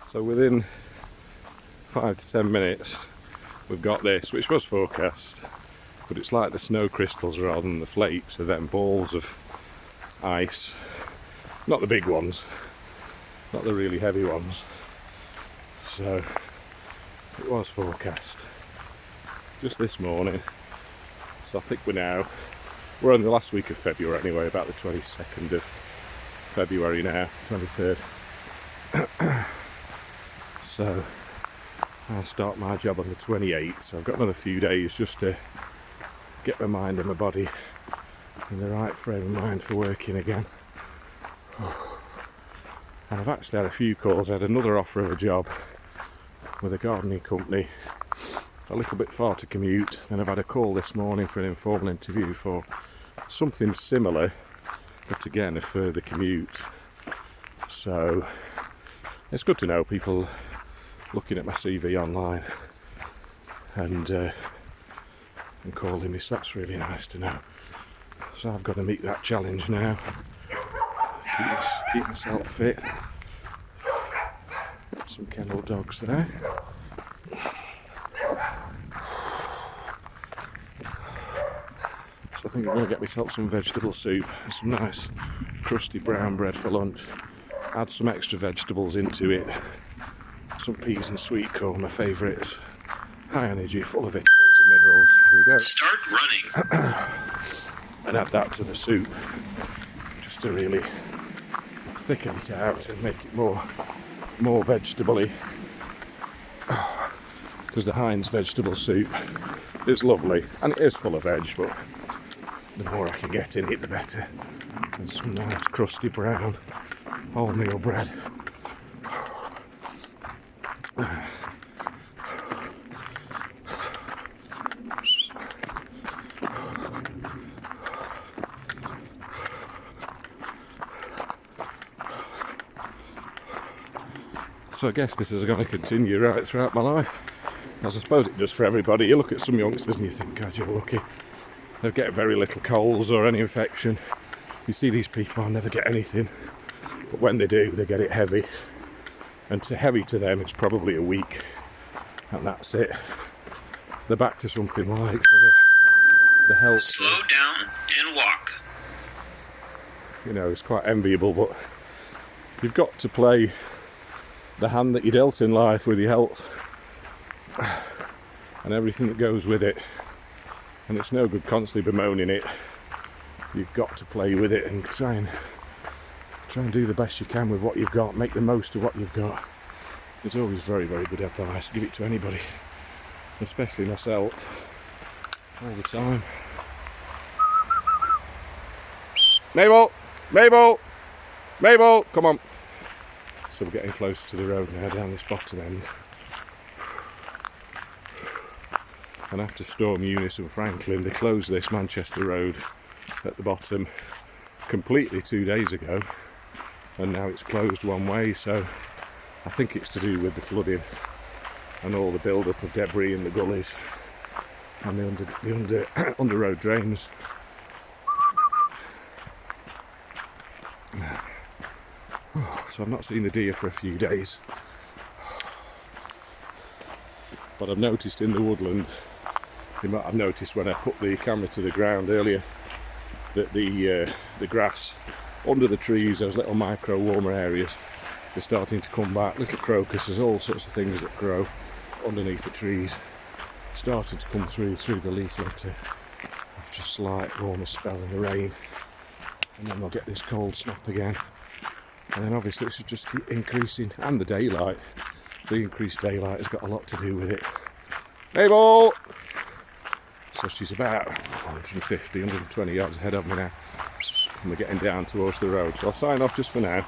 So within 5 to 10 minutes we've got this, which was forecast, but it's like the snow crystals rather than the flakes. They're then balls of ice, not the big ones, not the really heavy ones. So it was forecast just this morning. So I think we're in the last week of February anyway, about the 22nd of February now, 23rd. So I'll start my job on the 28th, so I've got another few days just to get my mind and my body in the right frame of mind for working again. And I've actually had a few calls. I had another offer of a job with a gardening company, a little bit far to commute. Then I've had a call this morning for an informal interview for something similar, but again a further commute. So it's good to know people looking at my CV online and calling me, so that's really nice to know. So I've got to meet that challenge now, keep myself fit. Got some kennel dogs there. So I think I'm going to get myself some vegetable soup and some nice crusty brown bread for lunch. Add some extra vegetables into it. Some peas and sweet corn, my favourites. High energy, full of vitamins and minerals. Here we go. Start running. And add that to the soup, just to really thicken it out and make it more vegetable-y. Because the Heinz vegetable soup is lovely, and it is full of veg, but the more I can get in it, the better. And some nice crusty brown wholemeal bread. So I guess this is going to continue right throughout my life. I suppose it does for everybody. You look at some youngsters and you think, God, you're lucky. They get very little colds or any infection. You see these people never get anything, but when they do, they get it heavy. And heavy to them, it's probably a week, and that's it. They're back to something like the health. Slow down and walk. You know, it's quite enviable, but you've got to play the hand that you're dealt in life with your health and everything that goes with it. And it's no good constantly bemoaning it. You've got to play with it and try and do the best you can with what you've got. Make the most of what you've got. It's always very, very good advice. Give it to anybody, especially myself, all the time. Mabel! Mabel! Mabel! Come on! So we're getting closer to the road now, down this bottom end. And after Storm Eunice and Franklin, they closed this Manchester Road at the bottom completely 2 days ago, and now it's closed one way. So I think it's to do with the flooding and all the build-up of debris in the gullies and the under road drains. So I've not seen the deer for a few days, but I've noticed in the woodland, you might have noticed when I put the camera to the ground earlier, that the grass under the trees, those little micro warmer areas, they're starting to come back. Little crocuses, all sorts of things that grow underneath the trees, starting to come through the leaf litter after a slight warmer spell in the rain, and then we'll get this cold snap again. And then obviously it should just keep increasing, and the daylight. The increased daylight has got a lot to do with it. Mabel! So she's about 150, 120 yards ahead of me now, and we're getting down towards the road. So I'll sign off just for now.